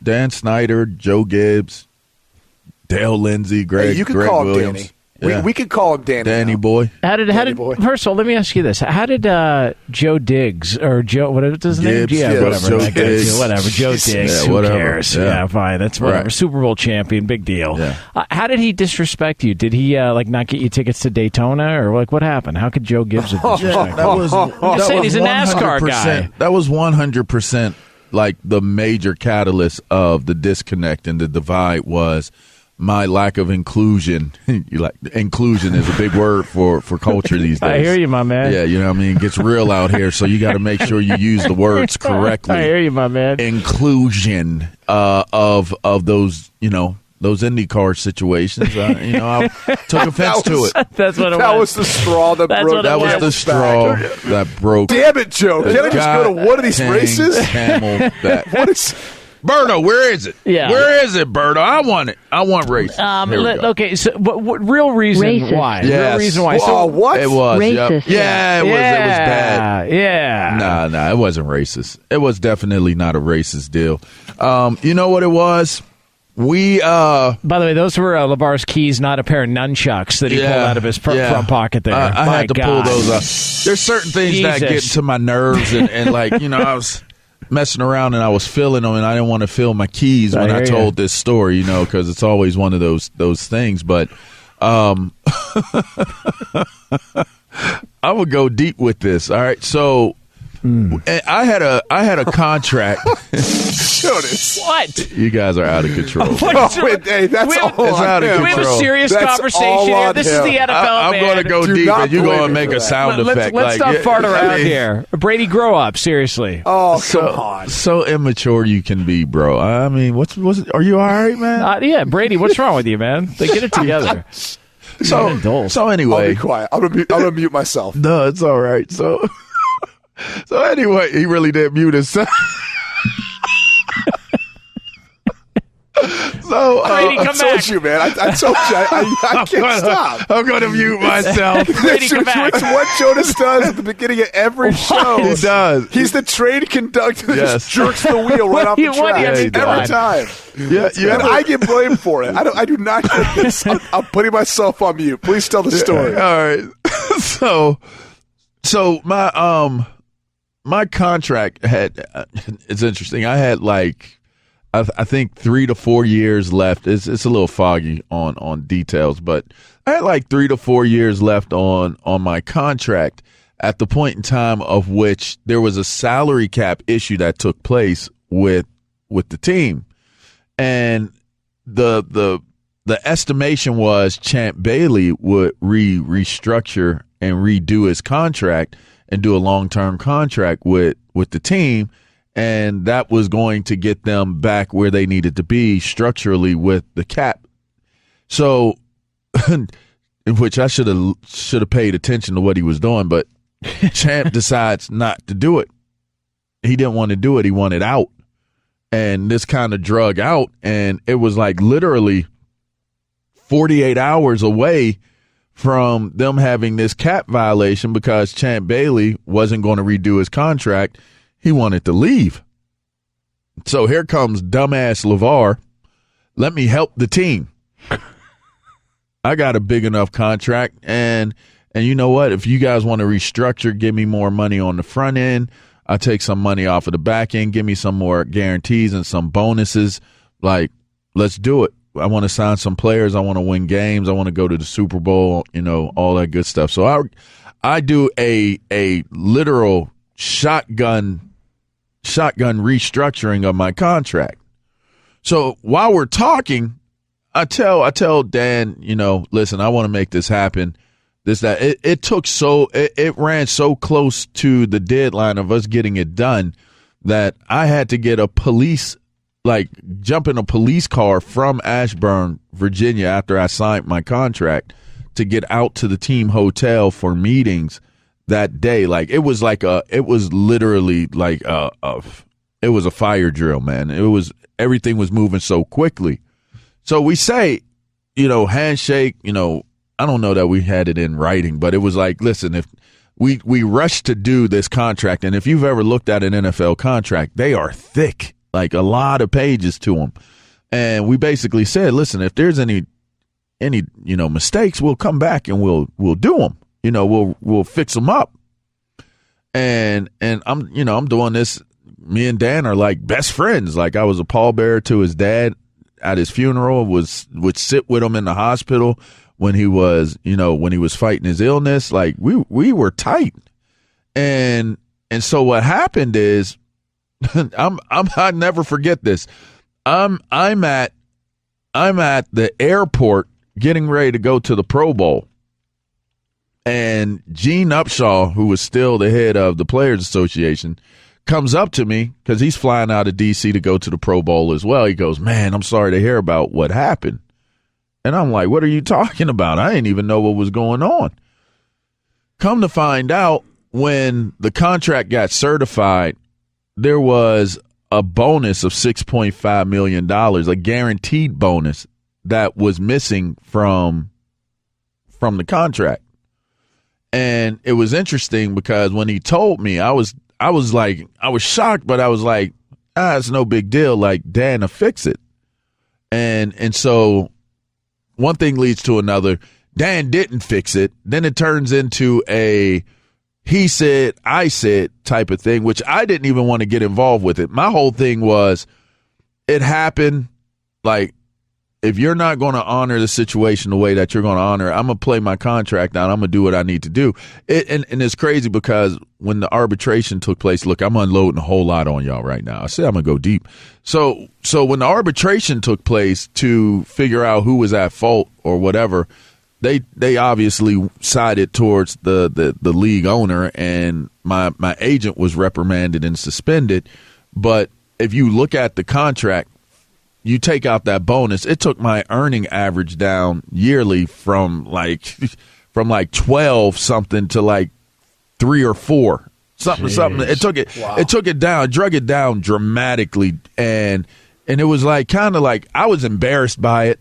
Dan Snyder, Joe Gibbs, Dale Lindsey, Greg. Hey, you can Greg call Williams. him Danny. Yeah. We could call him Danny now. boy. How did first of all, let me ask you this: how did Joe Diggs or Joe whatever his name? Gibbs, Yeah, whatever. Joe that guy, Diggs. whatever. Joe Diggs. Yeah, who whatever. cares? Yeah. Yeah, fine. That's whatever. Right. Super Bowl champion, big deal. Yeah. How did he disrespect you? Did he not get you tickets to Daytona, or what happened? How could Joe Gibbs have disrespected you? I'm just saying he's a NASCAR guy. That was 100% like the major catalyst of the disconnect and the divide was my lack of inclusion. Inclusion is a big word for culture these days. I hear you, my man. Yeah, you know what I mean? It gets real out here, so you got to make sure you use the words correctly. I hear you, my man. Inclusion of those, those IndyCar situations. I took offense to it. That's what it was. That was the straw that That's broke. what it That was the straw that broke. Damn it, Joe! Can I just go to one of these races? Camel back. What is? Berto, where is it? Yeah. Where is it, Berto? I want it. I want race. Here we go. Okay, so what real reason Racist. why? Yes. Real reason why? Oh, what? It was. Yep. Racist. Yeah, it was bad. Yeah. Nah, it wasn't racist. It was definitely not a racist deal. You know what it was? We By the way, those were LaVar's keys, not a pair of nunchucks that he pulled out of his front pocket there. I My had to God. pull those out. There's certain things that get Jesus. to my nerves, and I was messing around and I was feeling them, and I didn't want to feel my keys when I told this story, because it's always one of those things. But I would go deep with this. All right, so I had a contract. Jonas. What? You guys are out of control. Hey, that's all It's out on of him. We have a control. serious That's conversation all here. on This is him. the NFL, I'm man. going to go Do deep, not and you're blame going to me make for a that. sound effect. Let's stop farting around here. Brady, grow up. Seriously. Oh, come on. So immature you can be, bro. I mean, are you all right, man? Yeah, Brady, what's wrong with you, man? Get it together. So adults. I'll anyway, be quiet. I'm gonna mute myself. no, it's all right. So anyway, he really did mute himself. So Brady, I come told back. you, man. I told you. I can't stop. I'm going to mute myself. Brady, come back. It's what Jonas does at the beginning of every show. He does. He's the train conductor that Yes. just jerks the wheel right off the What? track Yeah, he every does. time. Yeah, you And I get blamed for it. I do not get this. I'm putting myself on mute. Please tell the story. All right. So my contract had it's interesting. I had I think 3 to 4 years left. It's a little foggy on details, but I had 3 to 4 years left on my contract at the point in time of which there was a salary cap issue that took place with the team. And the estimation was Champ Bailey would restructure and redo his contract and do a long-term contract with the team. And that was going to get them back where they needed to be structurally with the cap. So, which I should have paid attention to what he was doing, but Champ decides not to do it. He didn't want to do it. He wanted out. And this kind of drug out. And it was literally 48 hours away from them having this cap violation because Champ Bailey wasn't going to redo his contract. He wanted to leave. So here comes dumbass LaVar. Let me help the team. I got a big enough contract, and you know what? If you guys want to restructure, give me more money on the front end. I'll take some money off of the back end. Give me some more guarantees and some bonuses. Let's do it. I want to sign some players. I want to win games. I want to go to the Super Bowl, all that good stuff. So I do a literal shotgun restructuring of my contract. So while we're talking, I tell Dan, listen, I want to make this happen. It ran so close to the deadline of us getting it done that I had to get jump in a police car from Ashburn, Virginia after I signed my contract to get out to the team hotel for meetings that day. It was literally it was a fire drill, man. Everything was moving so quickly. So we say, handshake, I don't know that we had it in writing, but it was listen, if we rushed to do this contract, and if you've ever looked at an NFL contract, they are thick. like a lot of pages to him. And we basically said, listen, if there's any mistakes, we'll come back and we'll do them. We'll fix them up. And I'm doing this. Me and Dan are like best friends. Like I was a pallbearer to his dad at his funeral, would sit with him in the hospital when he was fighting his illness. Like we were tight. And so what happened is I never forget this. I'm at the airport getting ready to go to the Pro Bowl. And Gene Upshaw, who was still the head of the Players Association, comes up to me because he's flying out of D.C. to go to the Pro Bowl as well. He goes, man, I'm sorry to hear about what happened. And I'm like, what are you talking about? I didn't even know what was going on. Come to find out, when the contract got certified, there was a bonus of $6.5 million, a guaranteed bonus that was missing from the contract. And it was interesting because when he told me, I was shocked, but I was like, it's no big deal. Like, Dan will fix it. And so one thing leads to another. Dan didn't fix it. Then it turns into a he said, I said type of thing, which I didn't even want to get involved with it. My whole thing was, it happened. Like, if you're not going to honor the situation the way that you're going to honor it, I'm going to play my contract out. I'm going to do what I need to do. And it's crazy because when the arbitration took place, look, I'm unloading a whole lot on y'all right now. I said I'm going to go deep. So when the arbitration took place to figure out who was at fault or whatever, they obviously sided towards the league owner, and my agent was reprimanded and suspended. But if you look at the contract, you take out that bonus, it took my earning average down yearly from like 12 something to like 3 or 4 something. It took it down, drug it down dramatically, and it was like kind of like I was embarrassed by it,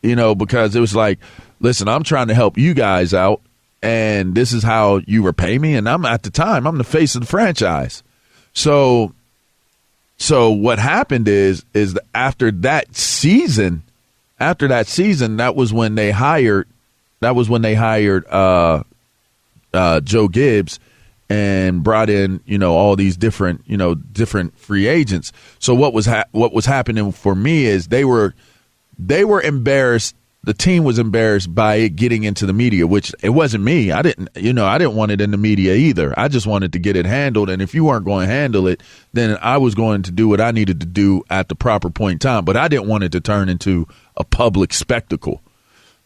because it was like, listen, I'm trying to help you guys out, and this is how you repay me. And I'm the face of the franchise. So what happened is that after that season, that was when they hired Joe Gibbs and brought in, all these different free agents. So what was happening for me is they were embarrassed. The team was embarrassed by it getting into the media, which it wasn't me. I didn't want it in the media either. I just wanted to get it handled. And if you weren't going to handle it, then I was going to do what I needed to do at the proper point in time. But I didn't want it to turn into a public spectacle.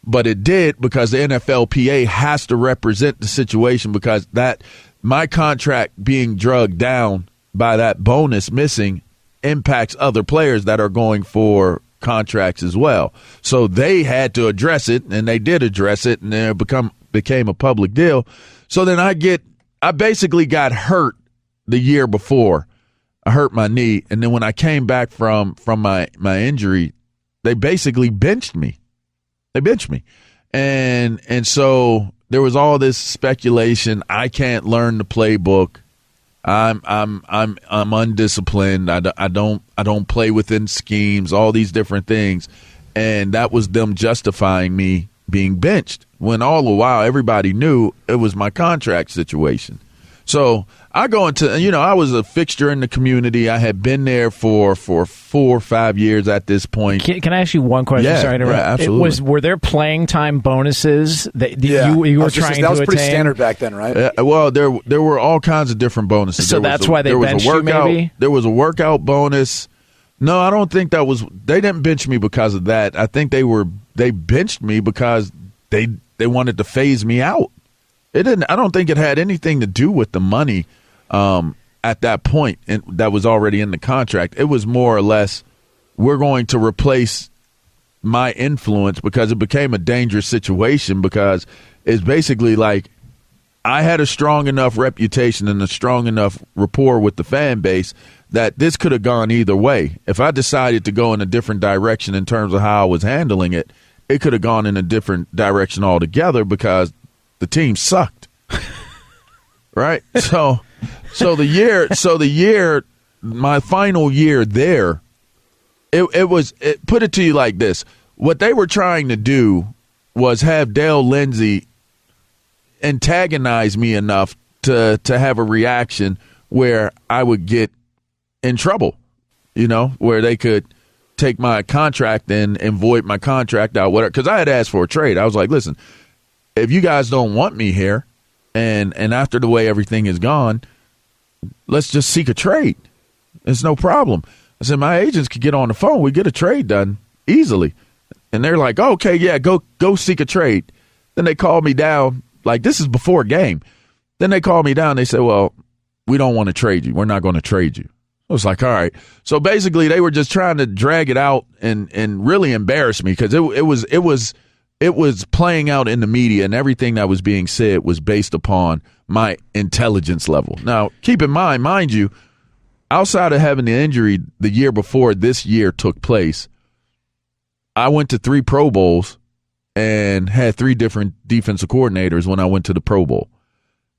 But it did, because the NFLPA has to represent the situation, because that my contract being drugged down by that bonus missing impacts other players that are going for contracts as well. So they had to address it, and they did address it, and then it became a public deal. So then I basically got hurt the year before. I hurt my knee, and then when I came back from my injury, they basically benched me. And so there was all this speculation. I can't learn the playbook. I'm undisciplined. I don't play within schemes, all these different things. And that was them justifying me being benched, when all the while everybody knew it was my contract situation. So I go into, I was a fixture in the community. I had been there for 4 or 5 years at this point. Can I ask you one question? Yeah, Sorry to interrupt. Absolutely. Were there playing time bonuses that you were trying to attain? That was pretty standard back then, right? Well, there were all kinds of different bonuses. So that's why they benched you, maybe? There was a workout bonus. No, I don't think that was. They didn't bench me because of that. I think they benched me because they wanted to phase me out. It didn't. I don't think it had anything to do with the money at that point, and that was already in the contract. It was more or less, we're going to replace my influence, because it became a dangerous situation, because it's basically like I had a strong enough reputation and a strong enough rapport with the fan base that this could have gone either way. If I decided to go in a different direction in terms of how I was handling it, it could have gone in a different direction altogether, because the team sucked. Right? So the year my final year there, it put it to you like this. What they were trying to do was have Dale Lindsey antagonize me enough to have a reaction where I would get in trouble, where they could take my contract and void my contract out, whatever. Because I had asked for a trade. I was like, listen, if you guys don't want me here, and after the way everything is gone, let's just seek a trade. It's no problem. I said, my agents could get on the phone. We get a trade done easily. And they're like, oh, okay, yeah, go seek a trade. Then they called me down. Like, this is before game. Then they called me down. They said, well, we don't want to trade you. We're not going to trade you. I was like, all right. So basically, they were just trying to drag it out and really embarrass me because it was playing out in the media, and everything that was being said was based upon my intelligence level. Now, keep in mind you, outside of having the injury the year before this year took place, I went to 3 Pro Bowls and had 3 different defensive coordinators when I went to the Pro Bowl.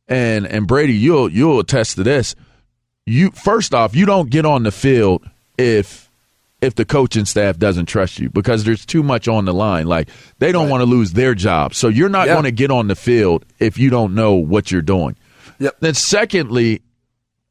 And Brady, you'll attest to this. First off, you don't get on the field if the coaching staff doesn't trust you because there's too much on the line. Like, they don't want to lose their job. So you're not going to get on the field if you don't know what you're doing. Yep. Then secondly,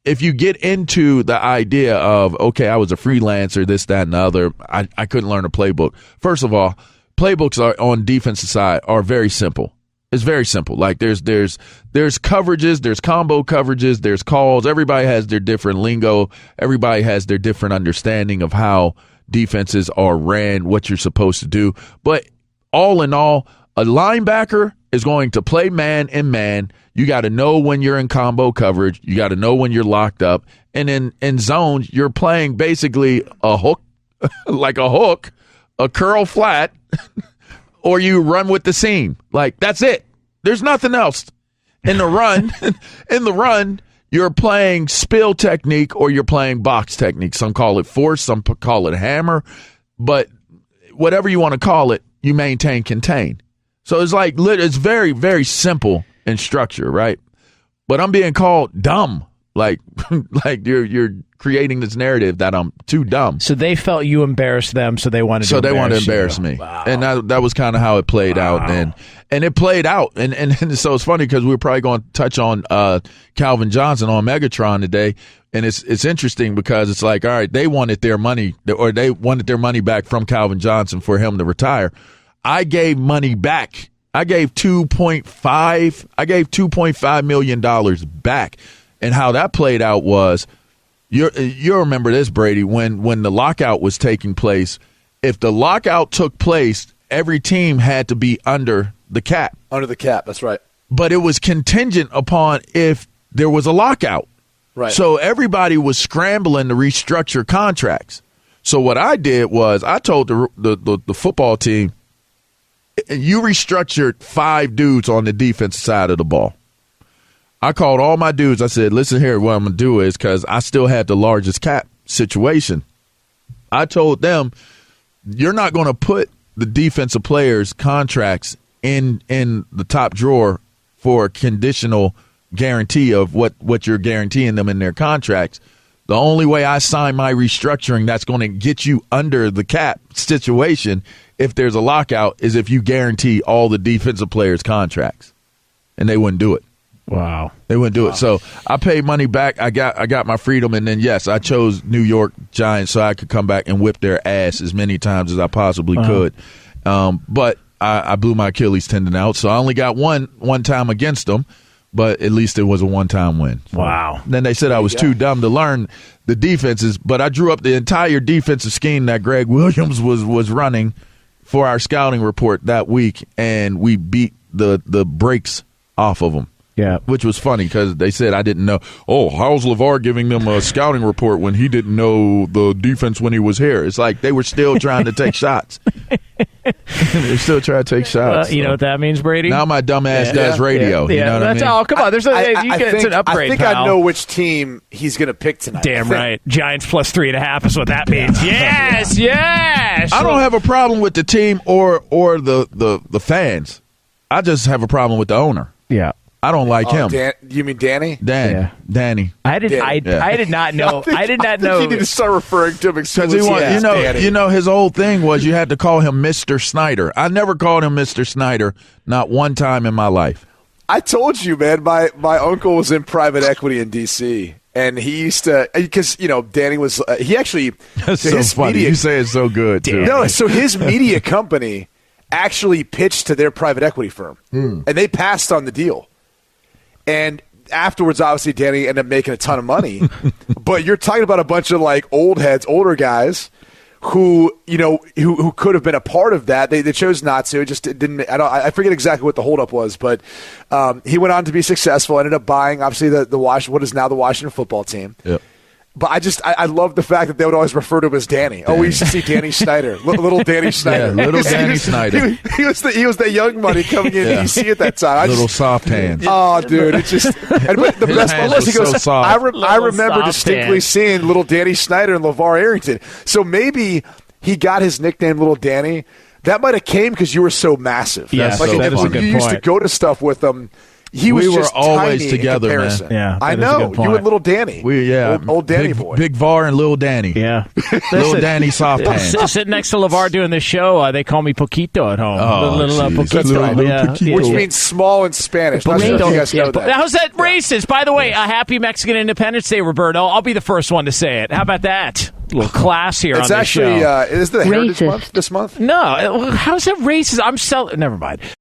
if you get into the idea of, okay, I was a freelancer, this, that, and the other, I couldn't learn a playbook. First of all, playbooks on defensive side are very simple. It's very simple. Like, there's coverages, there's combo coverages, there's calls. Everybody has their different lingo. Everybody has their different understanding of how defenses are ran, what you're supposed to do. But all in all, a linebacker is going to play man and man. You got to know when you're in combo coverage. You got to know when you're locked up. And in zones, you're playing basically a hook, like a hook, a curl flat, or you run with the seam. Like, that's it. There's nothing else. In the run, you're playing spill technique or you're playing box technique. Some call it force, some call it hammer. But whatever you want to call it, you maintain contain. So it's very, very simple in structure, right? But I'm being called dumb. Like you're creating this narrative that I'm too dumb. So they felt you embarrassed them, so they wanted to embarrass me. Wow. And that was kind of how it played out. And it played out. And so it's funny because we're probably going to touch on Calvin Johnson on Megatron today. And it's interesting because it's like, all right, they wanted their money back from Calvin Johnson for him to retire. I gave money back. I gave $2.5 million back. And how that played out was, you remember this, Brady, when the lockout was taking place. If the lockout took place, every team had to be under the cap. Under the cap, that's right. But it was contingent upon if there was a lockout. Right. So everybody was scrambling to restructure contracts. So what I did was I told the football team, you restructured 5 dudes on the defensive side of the ball. I called all my dudes. I said, listen here, what I'm going to do is, because I still had the largest cap situation, I told them, you're not going to put the defensive players' contracts in the top drawer for a conditional guarantee of what you're guaranteeing them in their contracts. The only way I sign my restructuring that's going to get you under the cap situation if there's a lockout is if you guarantee all the defensive players' contracts. And they wouldn't do it. Wow. They wouldn't do it. So I paid money back. I got my freedom. And then, yes, I chose New York Giants so I could come back and whip their ass as many times as I possibly could. But I blew my Achilles tendon out. So I only got one time against them. But at least it was a one-time win. Wow. Then they said I was too dumb to learn the defenses. But I drew up the entire defensive scheme that Greg Williams was running for our scouting report that week. And we beat the brakes off of them. Yeah, which was funny because they said I didn't know. Oh, how's LaVar giving them a scouting report when he didn't know the defense when he was here? It's like they were still trying to take shots. They're still trying to take shots. You know what that means, Brady? Now my dumb ass does radio. Yeah, you know what I mean? Oh, come on. There's it's an upgrade, I think pal. I know which team he's going to pick tonight. Damn right. Giants plus 3.5 is what that means. Yes, yes. I don't have a problem with the team or the fans. I just have a problem with the owner. Yeah. I don't like him. You mean Danny? Danny. I did not know. I did not know. You need to start referring to him exclusively as Danny. You know, his whole thing was you had to call him Mr. Snyder. I never called him Mr. Snyder, not one time in my life. I told you, man, my uncle was in private equity in D.C., and he used to, because, Danny was, he actually. That's so funny. You say it's so good, too. No, so his media company actually pitched to their private equity firm, and they passed on the deal. And afterwards, obviously, Danny ended up making a ton of money. But you're talking about a bunch of, old heads, older guys who could have been a part of that. They chose not to. It just didn't. I forget exactly what the holdup was, but he went on to be successful. Ended up buying obviously what is now the Washington football team. Yep. But I love the fact that they would always refer to him as Danny. Oh, we used to see Danny Snyder, little Danny Snyder. Yeah, little Danny Snyder. He was the young money coming in DC at that time. Little soft hands. Oh, dude, it's just. But the best part was he goes. So I remember distinctly seeing little Danny Snyder and LaVar Arrington. So maybe he got his nickname, Little Danny. That might have came because you were so massive. Yeah, that is a good point. You used to go to stuff with him. We were always together, man. Yeah, I know. You and Little Danny. Old Danny boy. Big VAR and Little Danny. Yeah. Little Danny soft hands. Sitting next to LaVar doing this show, they call me Poquito at home. Little Poquito. Poquito. Which means small in Spanish. Not sure if you guys know that. How's that racist? By the way, a happy Mexican Independence Day, Roberto. I'll be the first one to say it. How about that? A little class here on the show. Is the Heritage Month this month? No. How's that racist? Never mind.